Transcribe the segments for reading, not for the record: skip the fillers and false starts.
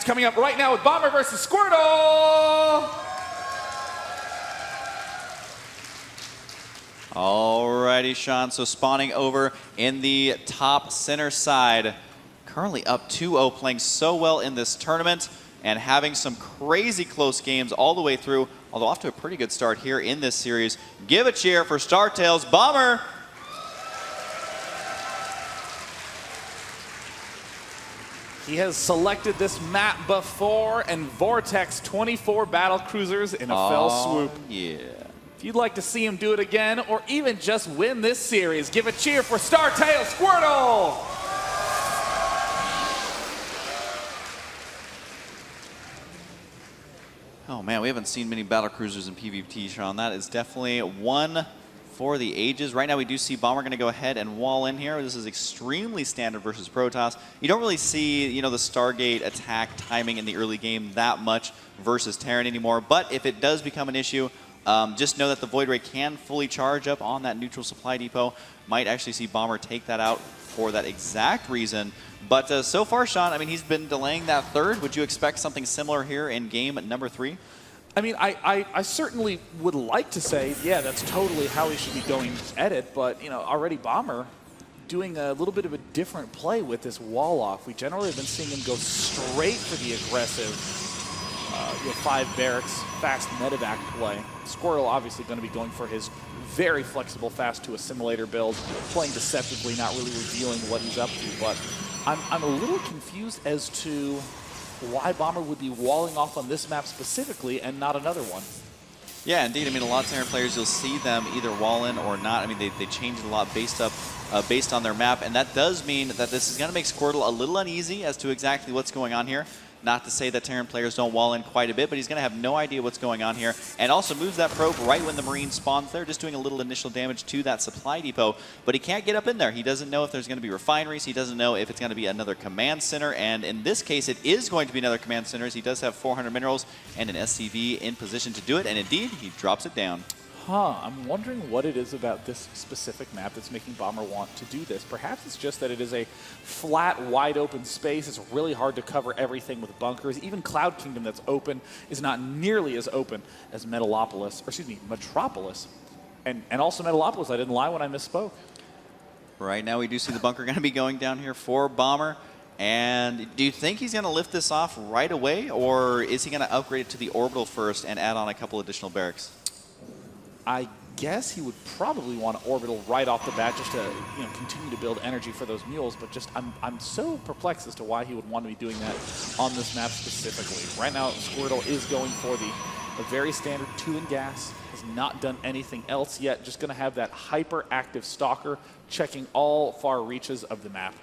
coming up right now with Bomber versus Squirtle. Alrighty, Sean. So spawning over in the top center side. Currently up 2-0, playing so well in this tournament and having some crazy close games all the way through, although off to a pretty good start here in this series. Give a cheer for StarTales Bomber. He has selected this map before, and Vortex 24 battle cruisers in a fell swoop. Yeah. If you'd like to see him do it again, or even just win this series, give a cheer for StarTales Squirtle! Oh man, we haven't seen many battle cruisers in PvP, Sean. That is definitely one for the ages. Right now we do see Bomber going to go ahead and wall in here. This is extremely standard versus Protoss. You don't really see, you know, the Stargate attack timing in the early game that much versus Terran anymore. But if it does become an issue, just know that the Void Ray can fully charge up on that neutral supply depot. Might actually see Bomber take that out for that exact reason. But so far, Sean, I mean, he's been delaying that third. Would you expect something similar here in game number 3? I mean, I certainly would like to say, yeah, that's totally how he should be going at it. But, you know, already Bomber doing a little bit of a different play with this wall off. We generally have been seeing him go straight for the aggressive 5 barracks, fast medevac play. Squirtle obviously going to be going for his very flexible fast to assimilator build, playing deceptively, not really revealing what he's up to. But I'm a little confused as to why Bomber would be walling off on this map specifically and not another one. Yeah, indeed. I mean, a lot of Terran players, you'll see them either wall in or not. I mean, they change it a lot based on their map, and that does mean that this is going to make Squirtle a little uneasy as to exactly what's going on here. Not to say that Terran players don't wall in quite a bit, but he's going to have no idea what's going on here. And also moves that probe right when the Marine spawns there, just doing a little initial damage to that supply depot. But he can't get up in there. He doesn't know if there's going to be refineries. He doesn't know if it's going to be another command center. And in this case, it is going to be another command center. He does have 400 minerals and an SCV in position to do it. And indeed, he drops it down. I'm wondering what it is about this specific map that's making Bomber want to do this. Perhaps it's just that it is a flat, wide open space. It's really hard to cover everything with bunkers. Even Cloud Kingdom that's open is not nearly as open as Metropolis. And also Metropolis, I didn't lie when I misspoke. Right now we do see the bunker going to be going down here for Bomber. And do you think he's going to lift this off right away, or is he going to upgrade it to the orbital first and add on a couple additional barracks? I guess he would probably want to orbital right off the bat just to continue to build energy for those mules, but just I'm so perplexed as to why he would want to be doing that on this map specifically. Right now, Squirtle is going for the very standard 2 in gas, has not done anything else yet, just going to have that hyper-active stalker checking all far reaches of the map.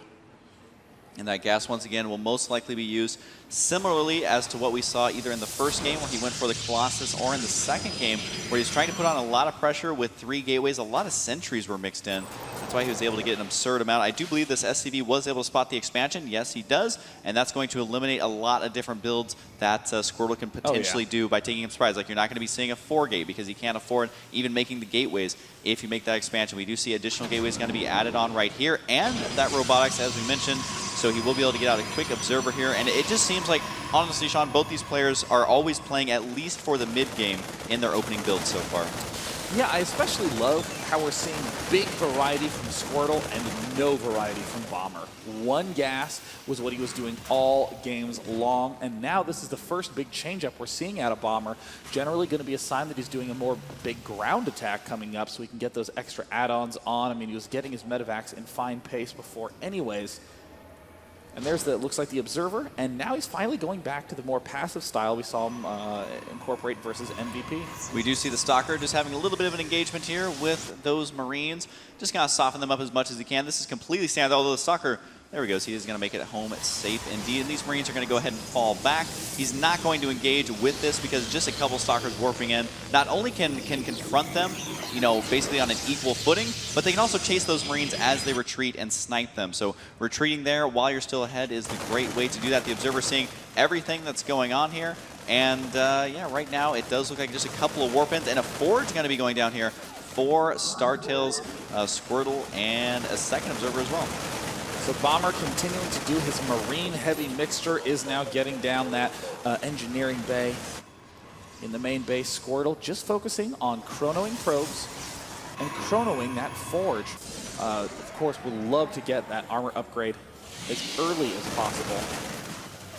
And that gas, once again, will most likely be used similarly as to what we saw either in the first game where he went for the Colossus, or in the second game where he's trying to put on a lot of pressure with 3 gateways. A lot of sentries were mixed in. That's why he was able to get an absurd amount. I do believe this SCV was able to spot the expansion. Yes, he does. And that's going to eliminate a lot of different builds that Squirtle can potentially do by taking him surprise. Like, you're not going to be seeing a 4-gate because he can't afford even making the gateways if you make that expansion. We do see additional gateways going to be added on right here, and that robotics, as we mentioned. So he will be able to get out a quick observer here. And it just seems like, honestly, Sean, both these players are always playing at least for the mid-game in their opening build so far. Yeah, I especially love how we're seeing big variety from Squirtle and no variety from Bomber. 1 gas was what he was doing all games long, and now this is the first big changeup we're seeing out of Bomber. Generally going to be a sign that he's doing a more big ground attack coming up so he can get those extra add-ons on. I mean, he was getting his medevacs in fine pace before anyways. And there's the, looks like the observer, and now he's finally going back to the more passive style we saw him incorporate versus MVP. We do see the Stalker just having a little bit of an engagement here with those Marines. Just kind of soften them up as much as he can. This is completely standard, although the Stalker, there he goes, he is going to make it home safe indeed. And these Marines are going to go ahead and fall back. He's not going to engage with this because just a couple Stalkers warping in not only can confront them, basically on an equal footing, but they can also chase those Marines as they retreat and snipe them. So retreating there while you're still ahead is the great way to do that. The Observer seeing everything that's going on here. And yeah, right now it does look like just a couple of warp-ins, and a Forge going to be going down here for StarTales, Squirtle, and a second Observer as well. So Bomber continuing to do his marine-heavy mixture is now getting down that engineering bay. In the main base, Squirtle just focusing on chronoing probes and chronoing that forge. Of course, would love to get that armor upgrade as early as possible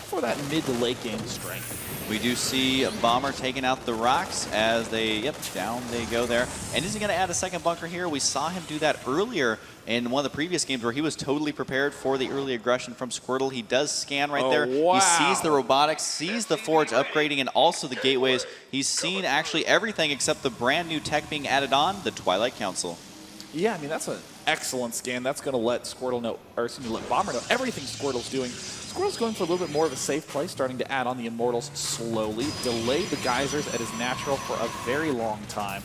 for that mid to late game strength. We do see Bomber taking out the rocks as they, down they go there. And is he going to add a second bunker here? We saw him do that earlier in one of the previous games where he was totally prepared for the early aggression from Squirtle. He does scan right there. Wow. He sees the robotics, sees the forge upgrading, and also the gateways. He's seen actually everything except the brand new tech being added on, the Twilight Council. Yeah, I mean, that's an excellent scan. That's going to let Squirtle know, or excuse me, let Bomber know everything Squirtle's doing. Squirtle's going for a little bit more of a safe play, starting to add on the Immortals slowly, delayed the geysers at his natural for a very long time.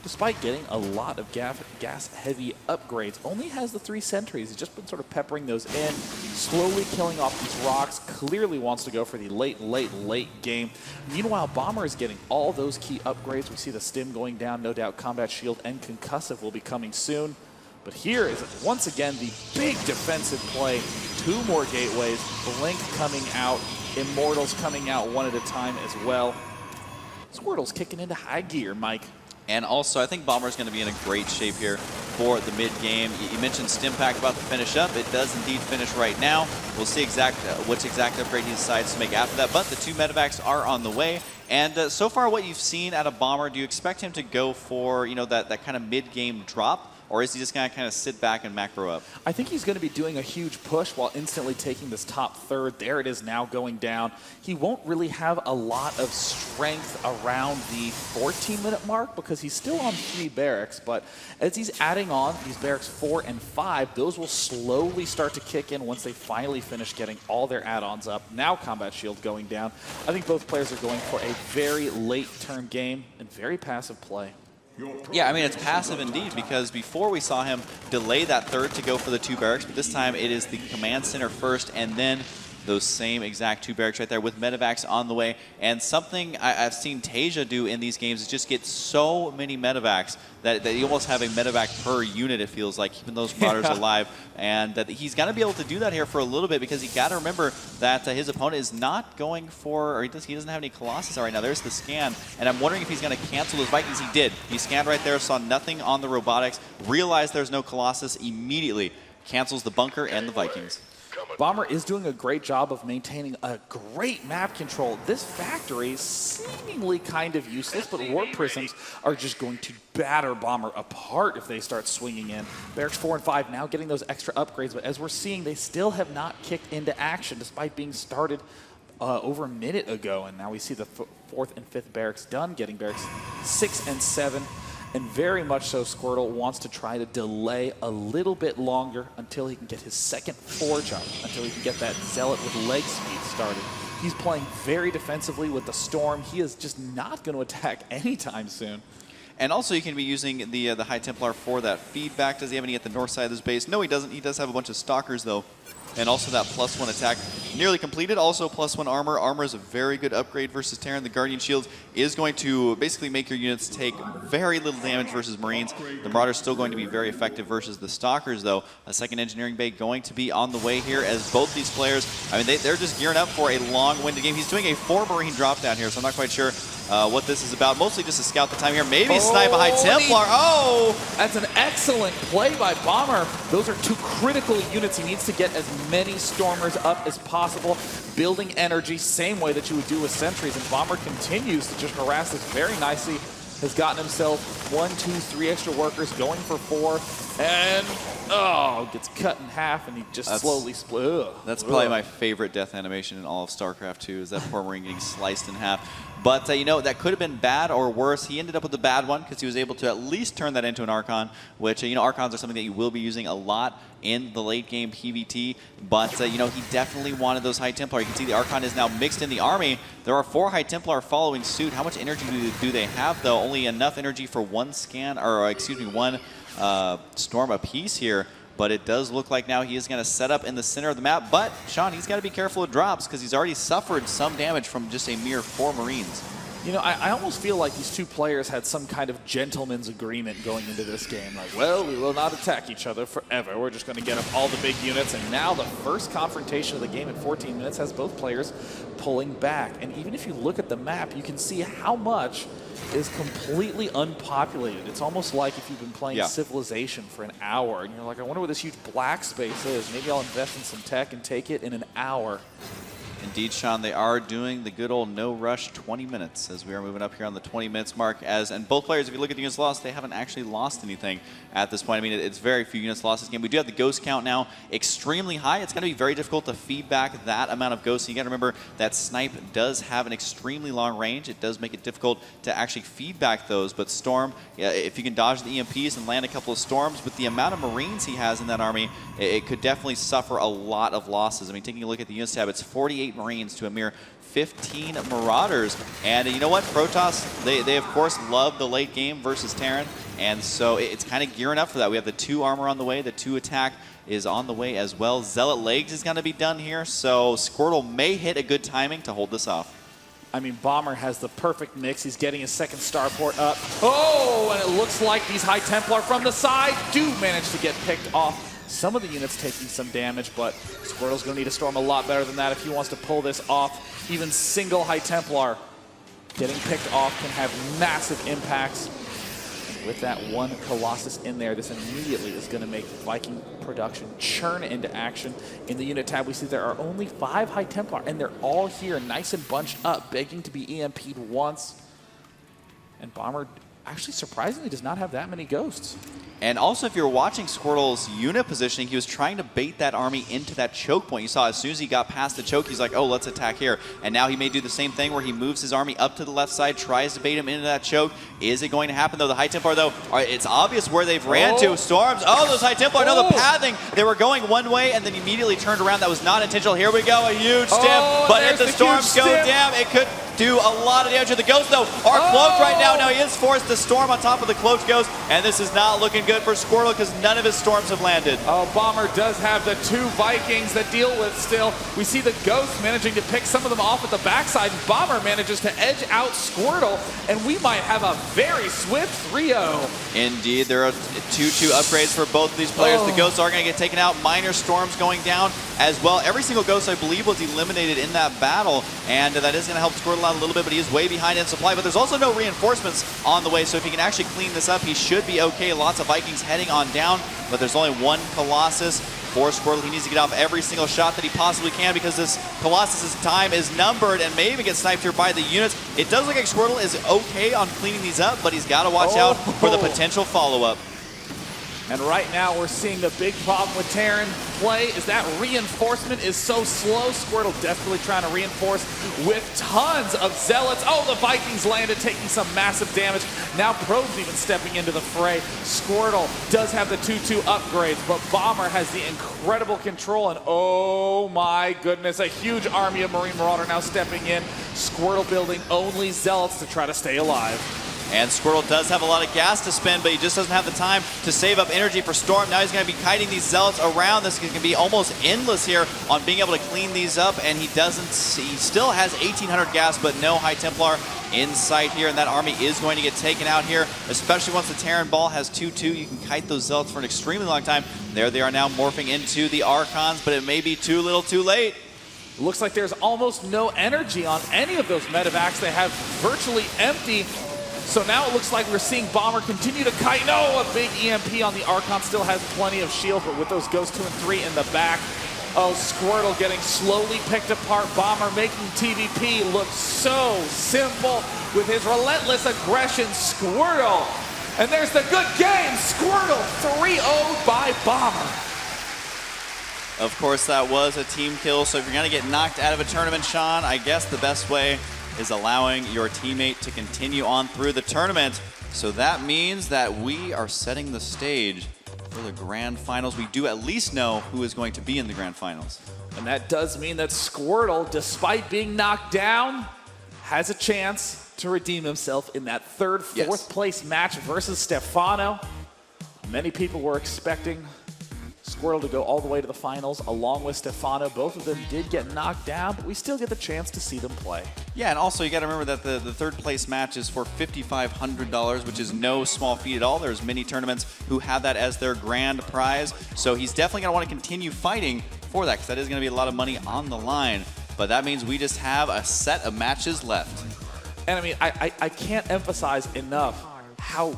Despite getting a lot of gas-heavy upgrades, only has the 3 sentries. He's just been sort of peppering those in, slowly killing off these rocks, clearly wants to go for the late game. Meanwhile, Bomber is getting all those key upgrades. We see the stim going down, no doubt combat shield and concussive will be coming soon. But here is once again the big defensive play. 2 more gateways, Blink coming out, Immortals coming out one at a time as well. Squirtle's kicking into high gear, Mike. And also, I think Bomber's going to be in a great shape here for the mid-game. You mentioned Stimpack about to finish up. It does indeed finish right now. We'll see which exact upgrade he decides to make after that. But the 2 medevacs are on the way. And so far, what you've seen out of Bomber, do you expect him to go for that kind of mid-game drop? Or is he just going to kind of sit back and macro up? I think he's going to be doing a huge push while instantly taking this top third. There it is now going down. He won't really have a lot of strength around the 14-minute mark because he's still on 3 barracks. But as he's adding on these barracks 4 and 5, those will slowly start to kick in once they finally finish getting all their add-ons up. Now combat shield going down. I think both players are going for a very late turn game and very passive play. Yeah, I mean, it's passive indeed, because before we saw him delay that third to go for the 2 barracks, but this time it is the command center first, and then those same exact 2 barracks right there with medevacs on the way. And something I've seen Tasia do in these games is just get so many medevacs that you almost have a medevac per unit, it feels like, keeping those marauders alive. And that he's got to be able to do that here for a little bit, because you got to remember that his opponent is not going for, or he doesn't have any Colossus right now. There's the scan, and I'm wondering if he's going to cancel those Vikings. He did. He scanned right there, saw nothing on the robotics, realized there's no Colossus, immediately cancels the bunker and the Vikings. Bomber is doing a great job of maintaining a great map control. This factory is seemingly kind of useless, but Warp Prisms are just going to batter Bomber apart if they start swinging in. Barracks 4 and 5 now getting those extra upgrades, but as we're seeing, they still have not kicked into action despite being started over a minute ago. And now we see the 4th and 5th barracks done, getting barracks 6 and 7. And very much so, Squirtle wants to try to delay a little bit longer until he can get his second forge up, until he can get that Zealot with leg speed started. He's playing very defensively with the Storm. He is just not going to attack anytime soon. And also, you can be using the High Templar for that feedback. Does he have any at the north side of his base? No, he doesn't. He does have a bunch of Stalkers, though. And also that +1 attack nearly completed. Also +1 armor. Armor is a very good upgrade versus Terran. The Guardian Shield is going to basically make your units take very little damage versus Marines. The Marauder's still going to be very effective versus the Stalkers, though. A second engineering bay going to be on the way here as both these players, I mean, they're just gearing up for a long-winded game. He's doing a 4 Marine drop down here, so I'm not quite sure what this is about. Mostly just to scout the time here. Maybe snipe a High Templar. Oh! That's an excellent play by Bomber. Those are 2 critical units. He needs to get as many Stormers up as possible, building energy, same way that you would do with sentries. And Bomber continues to just harass this very nicely. Has gotten himself 1, 2, 3 extra workers, going for 4, and gets cut in half, and he just slowly split. That's probably my favorite death animation in all of StarCraft 2, is that poor Marine getting sliced in half. But, you know, that could have been bad or worse. He ended up with the bad one because he was able to at least turn that into an Archon, which, you know, Archons are something that you will be using a lot in the late game PvT. But, you know, he definitely wanted those High Templar. You can see the Archon is now mixed in the army. There are 4 High Templar following suit. How much energy do they have, though? Only enough energy for 1 scan, or excuse me, 1 storm apiece here. But it does look like now he is going to set up in the center of the map. But, Sean, he's got to be careful with drops because he's already suffered some damage from just a mere 4 Marines. You know, I almost feel like these two players had some kind of gentleman's agreement going into this game. Like, well, we will not attack each other forever. We're just going to get up all the big units. And now the first confrontation of the game in 14 minutes has both players pulling back. And even if you look at the map, you can see how much is completely unpopulated. It's almost like if you've been playing Civilization for an hour and you're like, I wonder what this huge black space is. Maybe I'll invest in some tech and take it in an hour. Indeed, Sean, they are doing the good old no rush 20 minutes as we are moving up here on the 20 minutes mark. And both players, if you look at the units lost, they haven't actually lost anything at this point. I mean, it's very few units lost this game. We do have the ghost count now extremely high. It's going to be very difficult to feed back that amount of ghosts. You got to remember that Snipe does have an extremely long range. It does make it difficult to actually feed back those. But Storm, if you can dodge the EMPs and land a couple of Storms, with the amount of Marines he has in that army, it could definitely suffer a lot of losses. I mean, taking a look at the units tab, it's 48 Marines to a mere 15 Marauders. And you know what? Protoss, they of course love the late game versus Terran, and so it's kind of gearing up for that. We have the 2 armor on the way, the 2 attack is on the way as well. Zealot legs is going to be done here, so Squirtle may hit a good timing to hold this off. I mean, Bomber has the perfect mix. He's getting his second starport up. Oh, and it looks like these High Templar from the side do manage to get picked off. Some of the units taking some damage, but Squirtle's going to need a Storm a lot better than that if he wants to pull this off. Even single High Templar getting picked off can have massive impacts. And with that one Colossus in there, this immediately is going to make Viking production churn into action. In the unit tab, we see there are only 5 High Templar, and they're all here nice and bunched up, begging to be EMP'd once. And Bomber actually surprisingly does not have that many ghosts. And also, if you're watching Squirtle's unit positioning, he was trying to bait that army into that choke point. You saw as soon as he got past the choke, he's like, oh, let's attack here. And now he may do the same thing where he moves his army up to the left side, tries to bait him into that choke. Is it going to happen, though? The High Templar, though, it's obvious where they've ran to. Storms. Oh, those High Templar. No, the pathing. They were going one way and then immediately turned around. That was not intentional. Here we go. A huge stim. But if the Storms go down, it could do a lot of damage to the Ghost, though. Are cloaked right now. Now he is forced to Storm on top of the cloaked Ghost, and this is not looking good for Squirtle because none of his Storms have landed. Oh, Bomber does have the 2 Vikings that deal with still. We see the Ghost managing to pick some of them off at the backside, and Bomber manages to edge out Squirtle, and we might have a very swift 3-0. Indeed, there are 2-2 upgrades for both of these players. The Ghosts are going to get taken out. Minor Storms going down as well. Every single Ghost, I believe, was eliminated in that battle, and that is going to help Squirtle out a little bit, but he is way behind in supply. But there's also no reinforcements on the way, so if he can actually clean this up, he should be okay. Lots of Vikings heading on down, but there's only 1 Colossus for Squirtle. He needs to get off every single shot that he possibly can because this Colossus's time is numbered and may even get sniped here by the units. It does look like Squirtle is okay on cleaning these up, but he's got to watch out for the potential follow-up. And right now we're seeing the big problem with Terran play is that reinforcement is so slow. Squirtle desperately trying to reinforce with tons of Zealots. Oh, the Vikings landed, taking some massive damage. Now Probe's even stepping into the fray. Squirtle does have the 2-2 upgrades, but Bomber has the incredible control, and oh my goodness, a huge army of Marine Marauder now stepping in. Squirtle building only Zealots to try to stay alive. And Squirtle does have a lot of gas to spend, but he just doesn't have the time to save up energy for Storm. Now he's going to be kiting these Zealots around. This can be almost endless here on being able to clean these up, and he still has 1,800 gas, but no High Templar in sight here, and that army is going to get taken out here, especially once the Terran ball has 2-2. You can kite those Zealots for an extremely long time. There they are now morphing into the Archons, but it may be too little too late. Looks like there's almost no energy on any of those medevacs. They have virtually empty. So now it looks like we're seeing Bomber continue to kite. No, a big EMP on the Archon. Still has plenty of shield, but with those Ghosts 2 and 3 in the back. Oh, Squirtle getting slowly picked apart. Bomber making TVP look so simple with his relentless aggression. Squirtle. And there's the good game. Squirtle 3-0 by Bomber. Of course, that was a team kill. So if you're going to get knocked out of a tournament, Sean, I guess the best way is allowing your teammate to continue on through the tournament. So that means that we are setting the stage for the Grand Finals. We do at least know who is going to be in the Grand Finals. And that does mean that Squirtle, despite being knocked down, has a chance to redeem himself in that third, fourth place match versus Stefano. Many people were expecting Squirtle to go all the way to the finals along with Stefano. Both of them did get knocked down, but we still get the chance to see them play. Yeah, and also you got to remember that the third place match is for $5,500, which is no small feat at all. There's many tournaments who have that as their grand prize. So he's definitely going to want to continue fighting for that because that is going to be a lot of money on the line. But that means we just have a set of matches left. And I mean, I can't emphasize enough how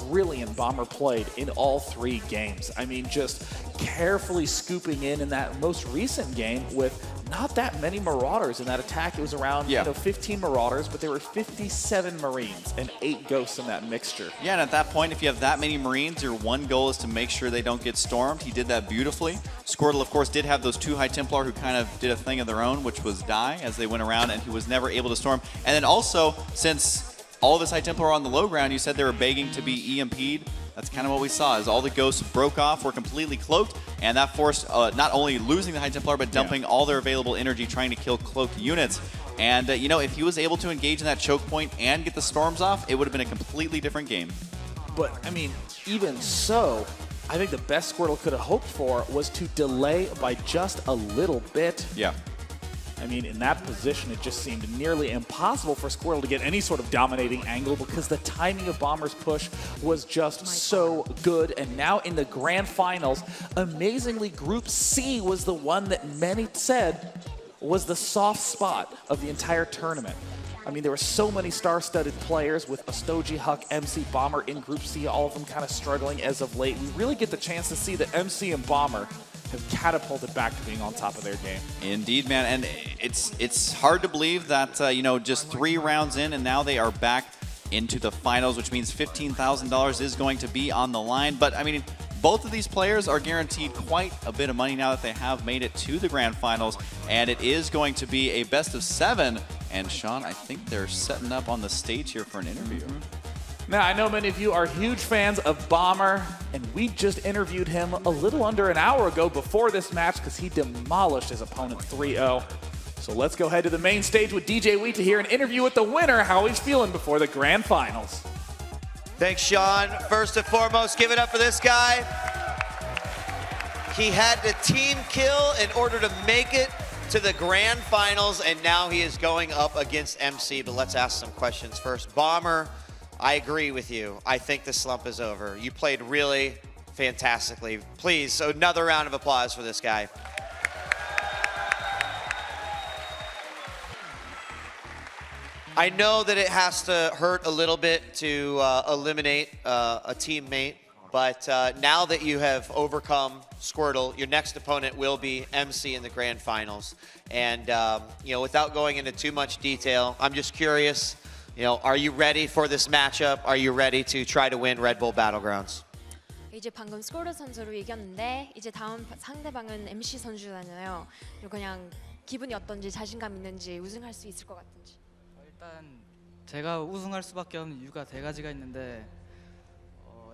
brilliant Bomber played in all 3 games. I mean, just carefully scooping in that most recent game with not that many Marauders in that attack. It was around 15 Marauders, but there were 57 Marines and 8 Ghosts in that mixture. Yeah, and at that point, if you have that many Marines, your one goal is to make sure they don't get stormed. He did that beautifully. Squirtle, of course, did have those 2 High Templar who kind of did a thing of their own, which was die as they went around, and he was never able to storm. And then also, since all of his High Templar are on the low ground, you said they were begging to be EMP'd. That's kind of what we saw, as all the Ghosts broke off, were completely cloaked, and that forced not only losing the High Templar, but dumping all their available energy trying to kill cloaked units. And, you know, if he was able to engage in that choke point and get the storms off, it would have been a completely different game. But, I mean, even so, I think the best Squirtle could have hoped for was to delay by just a little bit. Yeah. I mean, in that position, it just seemed nearly impossible for Squirtle to get any sort of dominating angle because the timing of Bomber's push was just so good. And now in the grand finals, amazingly, Group C was the one that many said was the soft spot of the entire tournament. I mean, there were so many star-studded players with Astoji, Huck, MC, Bomber in Group C, all of them kind of struggling as of late. We really get the chance to see that MC and Bomber have catapulted back to being on top of their game. Indeed, man, and it's hard to believe that you know, just 3 rounds in and now they are back into the finals, which means $15,000 is going to be on the line. But I mean, both of these players are guaranteed quite a bit of money now that they have made it to the grand finals, and it is going to be a best of 7. And Sean, I think they're setting up on the stage here for an interview. Now, I know many of you are huge fans of Bomber, and we just interviewed him a little under an hour ago before this match because he demolished his opponent 3-0. So let's go head to the main stage with DJ Wheat to hear an interview with the winner, how he's feeling before the grand finals. Thanks, Sean. First and foremost, give it up for this guy. He had the team kill in order to make it to the grand finals, and now he is going up against MC. But let's ask some questions first. Bomber, I agree with you. I think the slump is over. You played really fantastically. Please, another round of applause for this guy. I know that it has to hurt a little bit to eliminate a teammate, but now that you have overcome Squirtle, your next opponent will be MC in the grand finals. And you know, without going into too much detail, I'm just curious, you know, are you ready for this matchup? Are you ready to try to win Red Bull Battlegrounds? 이제 방금 스코르 선수를 이겼는데 이제 다음 상대방은 MC 선수잖아요. 그냥 기분이 어떤지, 자신감 있는지, 우승할 수 있을 것 같은지. 일단 제가 우승할 수밖에 없는 이유가 3가지가 있는데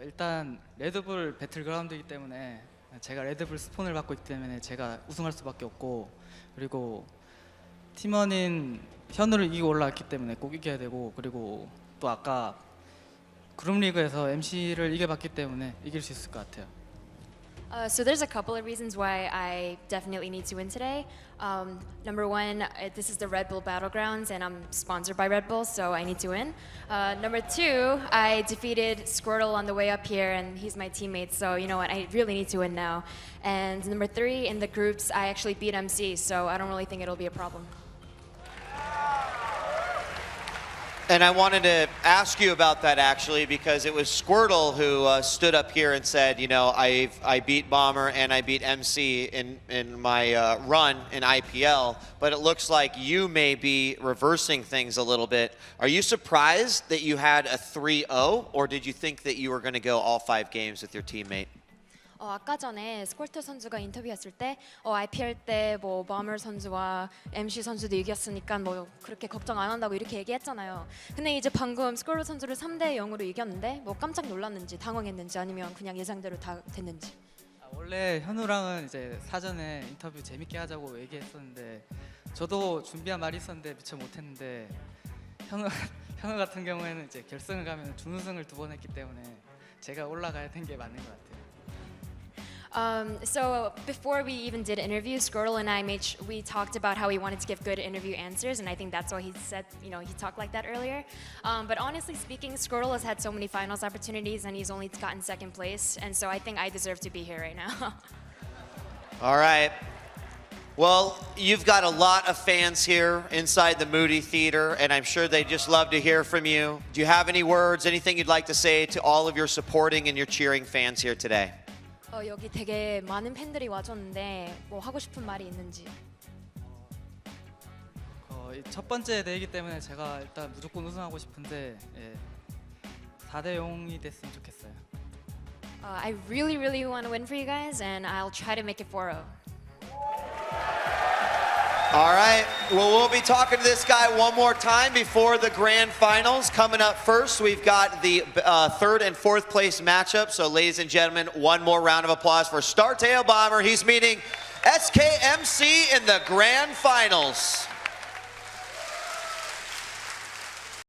일단 레드불 배틀그라운드이기 때문에 제가 레드불 스폰을 받고 있기 때문에 제가 우승할 수밖에 없고, 그리고 팀원인 현우를 이기고 올라왔기 때문에 꼭 이겨야 되고, 그리고 또 아까 그룹 리그에서 MC를 이겨봤기 때문에 이길 수 있을 것 같아요. So there's a couple of reasons why I definitely need to win today. Number one, this is the Red Bull Battlegrounds and I'm sponsored by Red Bull, so I need to win. Number two, I defeated Squirtle on the way up here and he's my teammate, so you know what, I really need to win now. And number three, in the groups, I actually beat MC, so I don't really think it'll be a problem. And I wanted to ask you about that actually, because it was Squirtle who stood up here and said, you know, I beat Bomber and I beat MC in my run in IPL, but it looks like you may be reversing things a little bit. Are you surprised that you had a 3-0, or did you think that you were going to go all 5 games with your teammate? 아까 전에 스콜터 선수가 인터뷰했을 때 IPL 때 뭐 버머 선수와 MC 선수도 이겼으니까 뭐 그렇게 걱정 안 한다고 이렇게 얘기했잖아요. 근데 이제 방금 스콜터 선수를 3대 0으로 이겼는데 뭐 깜짝 놀랐는지 당황했는지 아니면 그냥 예상대로 다 됐는지. 원래 현우랑은 이제 사전에 인터뷰 재밌게 하자고 얘기했었는데 저도 준비한 말이 있었는데 미처 못했는데 현우 같은 경우에는 이제 결승을 가면 준우승을 2번 했기 때문에 제가 올라가야 된 게 맞는 것 같아요. So before we even did interviews, Squirtle and I we talked about how we wanted to give good interview answers, and I think that's why he said, he talked like that earlier. But honestly speaking, Squirtle has had so many finals opportunities, and he's only gotten second place, and so I think I deserve to be here right now. All right. Well, you've got a lot of fans here inside the Moody Theater, and I'm sure they just love to hear from you. Do you have any words, anything you'd like to say to all of your supporting and your cheering fans here today? 여기 되게 많은 팬들이 와줬는데 뭐 하고 싶은 말이 있는지. 첫 번째 대회이기 때문에 제가 일단 무조건 우승하고 싶은데 4대 0이 됐으면 좋겠어요. I really, really want to win for you guys, and I'll try to make it 4-0. All right, well, we'll be talking to this guy one more time before the grand finals. Coming up first, we've got the third and fourth place matchup. So ladies and gentlemen, one more round of applause for Startail Bomber. He's meeting SKMC in the grand finals.